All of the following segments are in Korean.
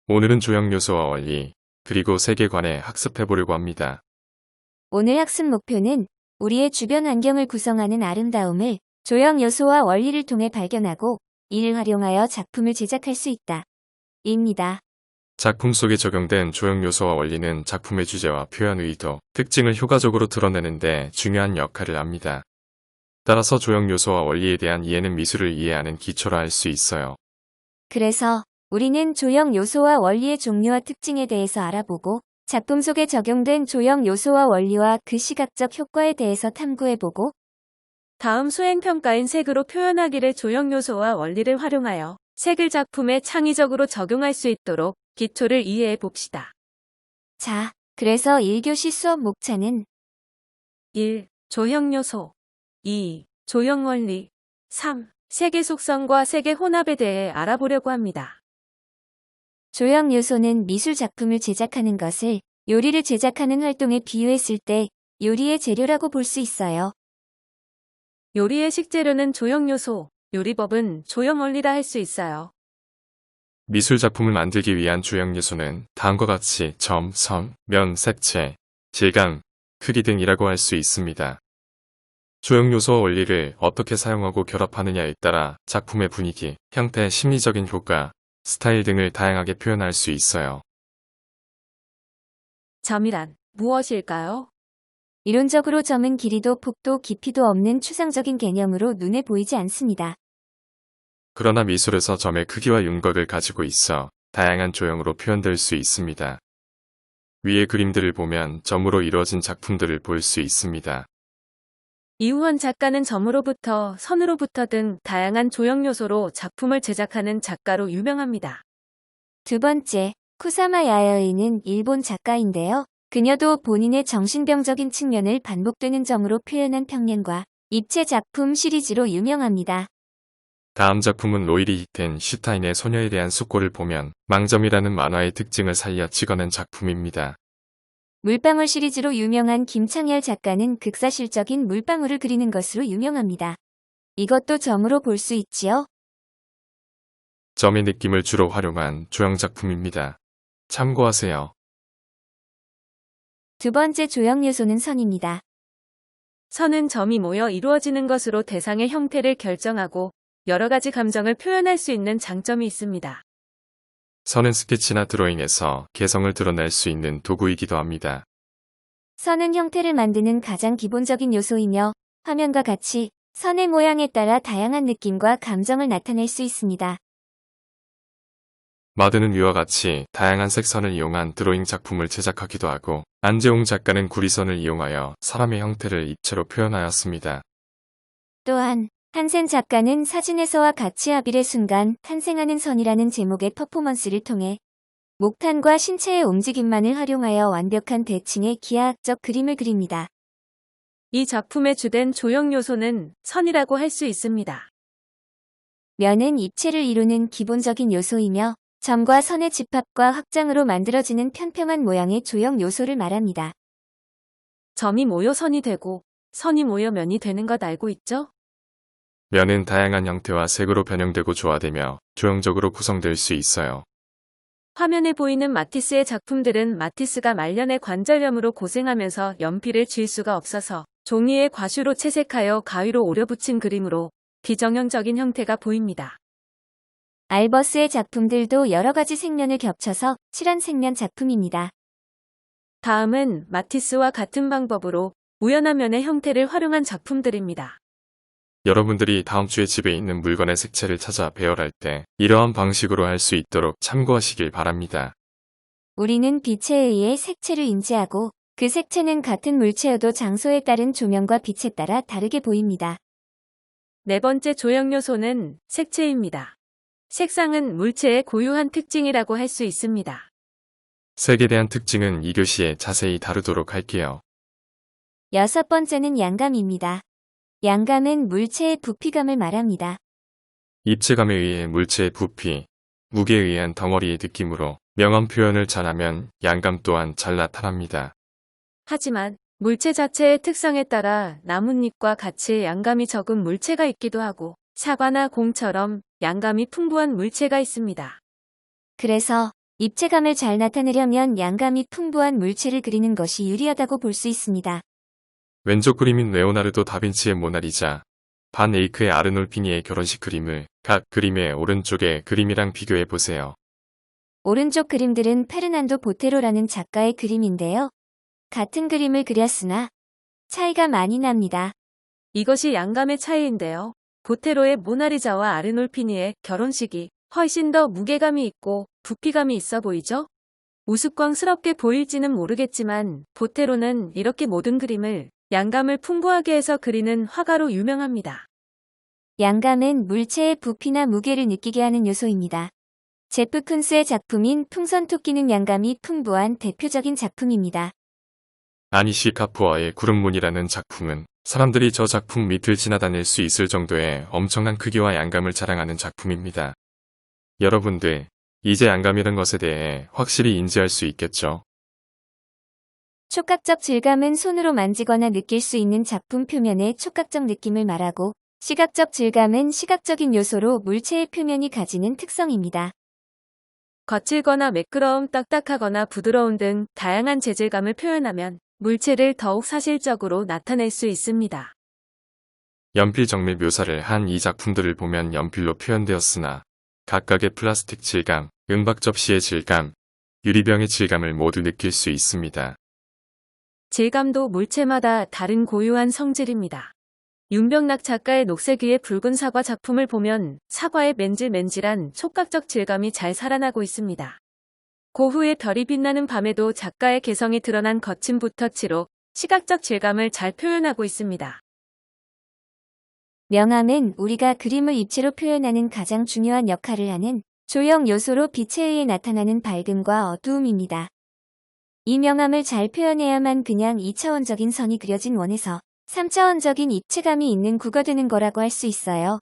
오늘은 조형 요소와 원리, 그리고 세계관에 학습해 보려고 합니다. 오늘 학습 목표는 우리의 주변 환경을 구성하는 아름다움을 조형 요소와 원리를 통해 발견하고 이를 활용하여 작품을 제작할 수 있다. 입니다. 작품 속에 적용된 조형 요소와 원리는 작품의 주제와 표현 의도, 특징을 효과적으로 드러내는데 중요한 역할을 합니다. 따라서 조형 요소와 원리에 대한 이해는 미술을 이해하는 기초라 할 수 있어요. 그래서 우리는 조형 요소와 원리의 종류와 특징에 대해서 알아보고 작품 속에 적용된 조형 요소와 원리와 그 시각적 효과에 대해서 탐구해보고 다음 수행평가인 색으로 표현하기를 조형 요소와 원리를 활용하여 색을 작품에 창의적으로 적용할 수 있도록 기초를 이해해 봅시다. 자, 그래서 1교시 수업 목차는 1. 조형 요소 2. 조형 원리 3. 색의 속성과 색의 혼합에 대해 알아보려고 합니다. 조형 요소는 미술 작품을 제작하는 것을 요리를 제작하는 활동에 비유했을 때 요리의 재료라고 볼 수 있어요. 요리의 식재료는 조형 요소, 요리법은 조형 원리라 할 수 있어요. 미술 작품을 만들기 위한 조형 요소는 다음과 같이 점, 선, 면, 색채, 질감, 크기 등이라고 할 수 있습니다. 조형 요소와 원리를 어떻게 사용하고 결합하느냐에 따라 작품의 분위기, 형태, 심리적인 효과, 스타일 등을 다양하게 표현할 수 있어요. 점이란 무엇일까요? 이론적으로 점은 길이도 폭도 깊이도 없는 추상적인 개념으로 눈에 보이지 않습니다. 그러나 미술에서 점의 크기와 윤곽을 가지고 있어 다양한 조형으로 표현될 수 있습니다. 위의 그림들을 보면 점으로 이루어진 작품들을 볼 수 있습니다. 이우헌 작가는 점으로부터 선으로부터 등 다양한 조형 요소로 작품을 제작하는 작가로 유명합니다. 두 번째, 쿠사마 야야이는 일본 작가인데요. 그녀도 본인의 정신병적인 측면을 반복되는 점으로 표현한 평행과 입체 작품 시리즈로 유명합니다. 다음 작품은 로이리 히텐 슈타인의 소녀에 대한 숙고를 보면 망점이라는 만화의 특징을 살려 찍어낸 작품입니다. 물방울 시리즈로 유명한 김창열 작가는 극사실적인 물방울을 그리는 것으로 유명합니다. 이것도 점으로 볼 수 있지요. 점의 느낌을 주로 활용한 조형 작품입니다. 참고하세요. 두 번째 조형 요소는 선입니다. 선은 점이 모여 이루어지는 것으로 대상의 형태를 결정하고 여러 가지 감정을 표현할 수 있는 장점이 있습니다. 선은 스케치나 드로잉에서 개성을 드러낼 수 있는 도구이기도 합니다. 선은 형태를 만드는 가장 기본적인 요소이며 화면과 같이 선의 모양에 따라 다양한 느낌과 감정을 나타낼 수 있습니다. 마드는 위와 같이 다양한 색선을 이용한 드로잉 작품을 제작하기도 하고 안재홍 작가는 구리선을 이용하여 사람의 형태를 입체로 표현하였습니다. 또한 한센 작가는 사진에서와 같이 합일의 순간 탄생하는 선이라는 제목의 퍼포먼스를 통해 목탄과 신체의 움직임만을 활용하여 완벽한 대칭의 기하학적 그림을 그립니다. 이 작품의 주된 조형 요소는 선이라고 할 수 있습니다. 면은 입체를 이루는 기본적인 요소이며 점과 선의 집합과 확장으로 만들어지는 평평한 모양의 조형 요소를 말합니다. 점이 모여 선이 되고 선이 모여 면이 되는 것 알고 있죠? 면은 다양한 형태와 색으로 변형되고 조화되며 조형적으로 구성될 수 있어요. 화면에 보이는 마티스의 작품들은 마티스가 말년의 관절염으로 고생하면서 연필을 쥘 수가 없어서 종이에 과슈로 채색하여 가위로 오려붙인 그림으로 비정형적인 형태가 보입니다. 알버스의 작품들도 여러 가지 색면을 겹쳐서 칠한 색면 작품입니다. 다음은 마티스와 같은 방법으로 우연한 면의 형태를 활용한 작품들입니다. 여러분들이 다음 주에 집에 있는 물건의 색채를 찾아 배열할 때 이러한 방식으로 할 수 있도록 참고하시길 바랍니다. 우리는 빛에 의해 색채를 인지하고 그 색채는 같은 물체여도 장소에 따른 조명과 빛에 따라 다르게 보입니다. 네 번째 조형 요소는 색채입니다. 색상은 물체의 고유한 특징이라고 할 수 있습니다. 색에 대한 특징은 2교시에 자세히 다루도록 할게요. 여섯 번째는 양감입니다. 양감은 물체의 부피감을 말합니다. 입체감에 의해 물체의 부피, 무게에 의한 덩어리의 느낌으로 명암 표현을 전하면 양감 또한 잘 나타납니다. 하지만 물체 자체의 특성에 따라 나뭇잎과 같이 양감이 적은 물체가 있기도 하고 사과나 공처럼 양감이 풍부한 물체가 있습니다. 그래서 입체감을 잘 나타내려면 양감이 풍부한 물체를 그리는 것이 유리하다고 볼 수 있습니다. 왼쪽 그림인 레오나르도 다빈치의 모나리자, 반 에이크의 아르놀피니의 결혼식 그림을 각 그림의 오른쪽의 그림이랑 비교해 보세요. 오른쪽 그림들은 페르난도 보테로라는 작가의 그림인데요. 같은 그림을 그렸으나 차이가 많이 납니다. 이것이 양감의 차이인데요. 보테로의 모나리자와 아르놀피니의 결혼식이 훨씬 더 무게감이 있고 부피감이 있어 보이죠? 우스꽝스럽게 보일지는 모르겠지만 보테로는 이렇게 모든 그림을 양감을 풍부하게 해서 그리는 화가로 유명합니다. 양감은 물체의 부피나 무게를 느끼게 하는 요소입니다. 제프 쿤스의 작품인 풍선 토끼는 양감이 풍부한 대표적인 작품입니다. 아니시 카푸어의 구름문이라는 작품은 사람들이 저 작품 밑을 지나다닐 수 있을 정도의 엄청난 크기와 양감을 자랑하는 작품입니다. 여러분들, 이제 양감이란 것에 대해 확실히 인지할 수 있겠죠? 촉각적 질감은 손으로 만지거나 느낄 수 있는 작품 표면의 촉각적 느낌을 말하고, 시각적 질감은 시각적인 요소로 물체의 표면이 가지는 특성입니다. 거칠거나 매끄러움, 딱딱하거나 부드러운 등 다양한 재질감을 표현하면 물체를 더욱 사실적으로 나타낼 수 있습니다. 연필 정밀 묘사를 한 이 작품들을 보면 연필로 표현되었으나 각각의 플라스틱 질감, 은박 접시의 질감, 유리병의 질감을 모두 느낄 수 있습니다. 질감도 물체마다 다른 고유한 성질입니다. 윤병락 작가의 녹색 위의 붉은 사과 작품을 보면 사과의 맨질맨질한 촉각적 질감이 잘 살아나고 있습니다. 고흐의 별이 빛나는 밤에도 작가의 개성이 드러난 거친 붓터치로 시각적 질감을 잘 표현하고 있습니다. 명암은 우리가 그림을 입체로 표현하는 가장 중요한 역할을 하는 조형 요소로 빛에 의해 나타나는 밝음과 어두움입니다. 이 명암을 잘 표현해야만 그냥 2차원적인 선이 그려진 원에서 3차원적인 입체감이 있는 구가 되는 거라고 할 수 있어요.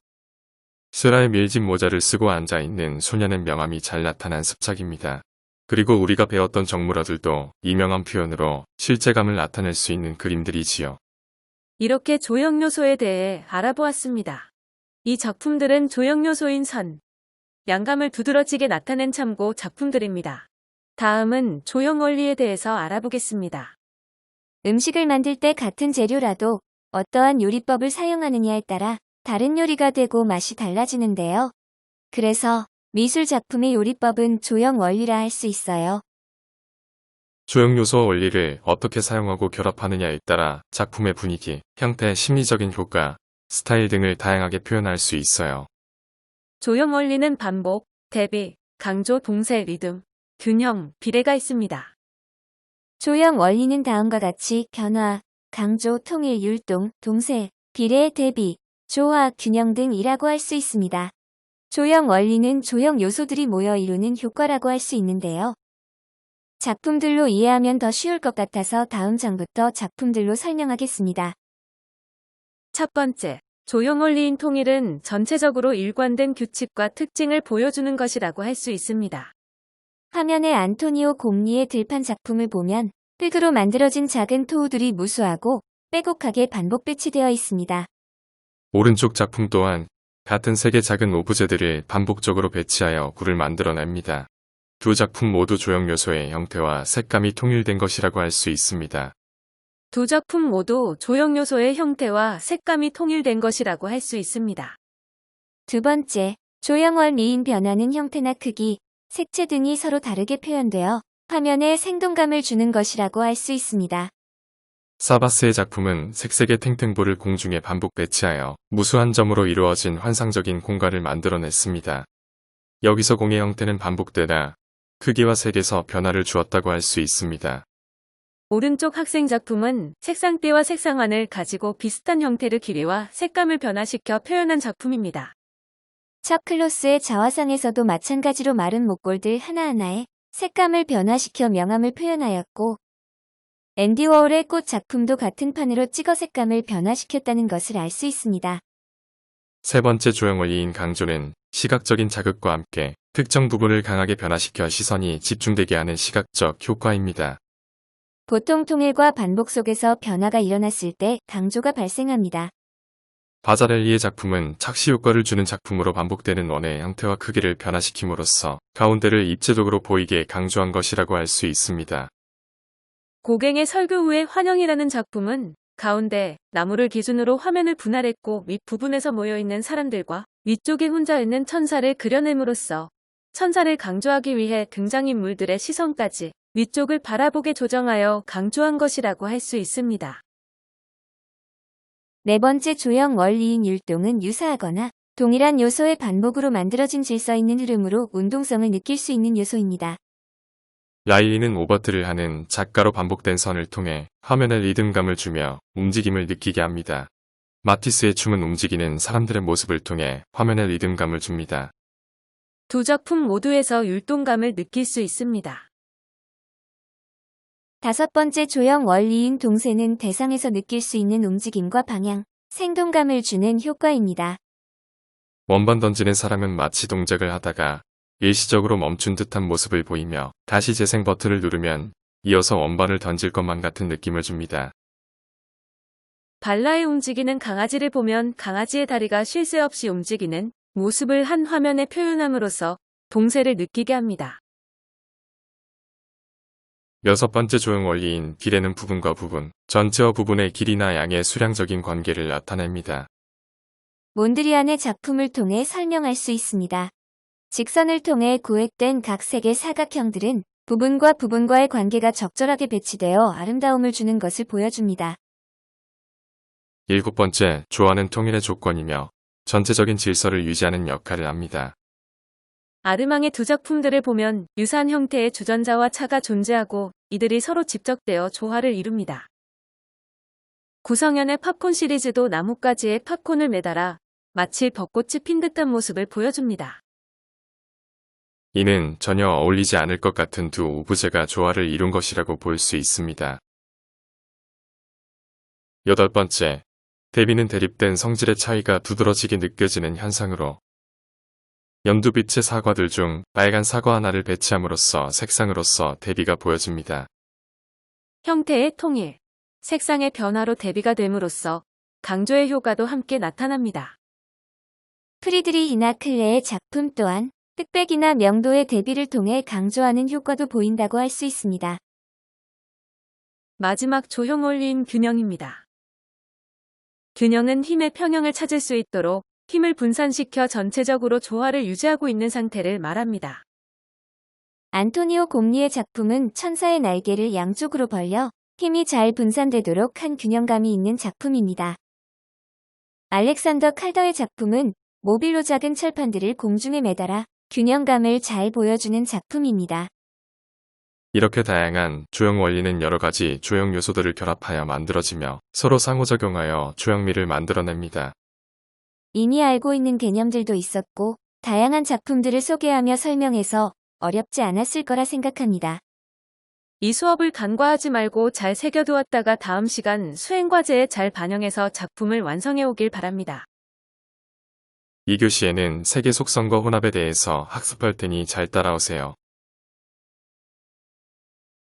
쇠라의 밀짚 모자를 쓰고 앉아있는 소년의 명암이 잘 나타난 습작입니다. 그리고 우리가 배웠던 정물어들도 이 명암 표현으로 실제감을 나타낼 수 있는 그림들이지요. 이렇게 조형 요소에 대해 알아보았습니다. 이 작품들은 조형 요소인 선, 양감을 두드러지게 나타낸 참고 작품들입니다. 다음은 조형 원리에 대해서 알아보겠습니다. 음식을 만들 때 같은 재료라도 어떠한 요리법을 사용하느냐에 따라 다른 요리가 되고 맛이 달라지는데요. 그래서 미술 작품의 요리법은 조형 원리라 할 수 있어요. 조형 요소 원리를 어떻게 사용하고 결합하느냐에 따라 작품의 분위기, 형태, 심리적인 효과, 스타일 등을 다양하게 표현할 수 있어요. 조형 원리는 반복, 대비, 강조, 동세, 리듬, 균형, 비례가 있습니다. 조형 원리는 다음과 같이 변화, 강조, 통일, 율동, 동세, 비례, 대비, 조화, 균형 등이라고 할 수 있습니다. 조형 원리는 조형 요소들이 모여 이루는 효과라고 할 수 있는데요. 작품들로 이해하면 더 쉬울 것 같아서 다음 장부터 작품들로 설명하겠습니다. 첫 번째, 조형 원리인 통일은 전체적으로 일관된 규칙과 특징을 보여주는 것이라고 할 수 있습니다. 화면에 안토니오 곰리의 들판 작품을 보면 흙으로 만들어진 작은 토우들이 무수하고 빼곡하게 반복 배치되어 있습니다. 오른쪽 작품 또한 같은 색의 작은 오브제들을 반복적으로 배치하여 구를 만들어냅니다. 두 작품 모두 조형 요소의 형태와 색감이 통일된 것이라고 할 수 있습니다. 두 작품 모두 조형 요소의 형태와 색감이 통일된 것이라고 할 수 있습니다. 두 번째, 조형 원리인 변화는 형태나 크기, 색채 등이 서로 다르게 표현되어 화면에 생동감을 주는 것이라고 할 수 있습니다. 사바스의 작품은 색색의 탱탱볼을 공중에 반복 배치하여 무수한 점으로 이루어진 환상적인 공간을 만들어냈습니다. 여기서 공의 형태는 반복되다 크기와 색에서 변화를 주었다고 할 수 있습니다. 오른쪽 학생 작품은 색상대와 색상환을 가지고 비슷한 형태를 길이와 색감을 변화시켜 표현한 작품입니다. 척 클로스의 자화상에서도 마찬가지로 마른 목골들 하나하나에 색감을 변화시켜 명암을 표현하였고, 앤디 워홀의 꽃 작품도 같은 판으로 찍어 색감을 변화시켰다는 것을 알 수 있습니다. 세 번째 조형 원리인 강조는 시각적인 자극과 함께 특정 부분을 강하게 변화시켜 시선이 집중되게 하는 시각적 효과입니다. 보통 통일과 반복 속에서 변화가 일어났을 때 강조가 발생합니다. 바자렐리의 작품은 착시 효과를 주는 작품으로 반복되는 원의 형태와 크기를 변화시킴으로써 가운데를 입체적으로 보이게 강조한 것이라고 할 수 있습니다. 고갱의 설교 후의 환영이라는 작품은 가운데 나무를 기준으로 화면을 분할했고 윗부분에서 모여있는 사람들과 위쪽에 혼자 있는 천사를 그려냄으로써 천사를 강조하기 위해 등장인물들의 시선까지 위쪽을 바라보게 조정하여 강조한 것이라고 할 수 있습니다. 네 번째 조형 원리인 율동은 유사하거나 동일한 요소의 반복으로 만들어진 질서 있는 흐름으로 운동성을 느낄 수 있는 요소입니다. 라일리는 오버트를 하는 작가로 반복된 선을 통해 화면에 리듬감을 주며 움직임을 느끼게 합니다. 마티스의 춤은 움직이는 사람들의 모습을 통해 화면에 리듬감을 줍니다. 두 작품 모두에서 율동감을 느낄 수 있습니다. 다섯 번째 조형 원리인 동세는 대상에서 느낄 수 있는 움직임과 방향, 생동감을 주는 효과입니다. 원반 던지는 사람은 마치 동작을 하다가 일시적으로 멈춘 듯한 모습을 보이며 다시 재생 버튼을 누르면 이어서 원반을 던질 것만 같은 느낌을 줍니다. 발라에 움직이는 강아지를 보면 강아지의 다리가 쉴 새 없이 움직이는 모습을 한 화면에 표현함으로써 동세를 느끼게 합니다. 여섯 번째 조형 원리인 길에는 부분과 부분, 전체와 부분의 길이나 양의 수량적인 관계를 나타냅니다. 몬드리안의 작품을 통해 설명할 수 있습니다. 직선을 통해 구획된 각 색의 사각형들은 부분과 부분과의 관계가 적절하게 배치되어 아름다움을 주는 것을 보여줍니다. 일곱 번째, 조화는 통일의 조건이며 전체적인 질서를 유지하는 역할을 합니다. 아르망의 두 작품들을 보면 유사한 형태의 주전자와 차가 존재하고 이들이 서로 집적되어 조화를 이룹니다. 구성현의 팝콘 시리즈도 나뭇가지에 팝콘을 매달아 마치 벚꽃이 핀 듯한 모습을 보여줍니다. 이는 전혀 어울리지 않을 것 같은 두 오브제가 조화를 이룬 것이라고 볼 수 있습니다. 여덟 번째, 대비는 대립된 성질의 차이가 두드러지게 느껴지는 현상으로 연두빛의 사과들 중 빨간 사과 하나를 배치함으로써 색상으로서 대비가 보여집니다. 형태의 통일, 색상의 변화로 대비가 됨으로써 강조의 효과도 함께 나타납니다. 프리드리히나 클레의 작품 또한 흑백이나 명도의 대비를 통해 강조하는 효과도 보인다고 할 수 있습니다. 마지막 조형 원리인 균형입니다. 균형은 힘의 평형을 찾을 수 있도록 힘을 분산시켜 전체적으로 조화를 유지하고 있는 상태를 말합니다. 안토니오 곰리의 작품은 천사의 날개를 양쪽으로 벌려 힘이 잘 분산되도록 한 균형감이 있는 작품입니다. 알렉산더 칼더의 작품은 모빌로 작은 철판들을 공중에 매달아 균형감을 잘 보여주는 작품입니다. 이렇게 다양한 조형 원리는 여러 가지 조형 요소들을 결합하여 만들어지며 서로 상호작용하여 조형미를 만들어냅니다. 이미 알고 있는 개념들도 있었고 다양한 작품들을 소개하며 설명해서 어렵지 않았을 거라 생각합니다. 이 수업을 간과하지 말고 잘 새겨두었다가 다음 시간 수행과제에 잘 반영해서 작품을 완성해 오길 바랍니다. 이 교시에는 색의 속성과 혼합에 대해서 학습할 테니 잘 따라오세요.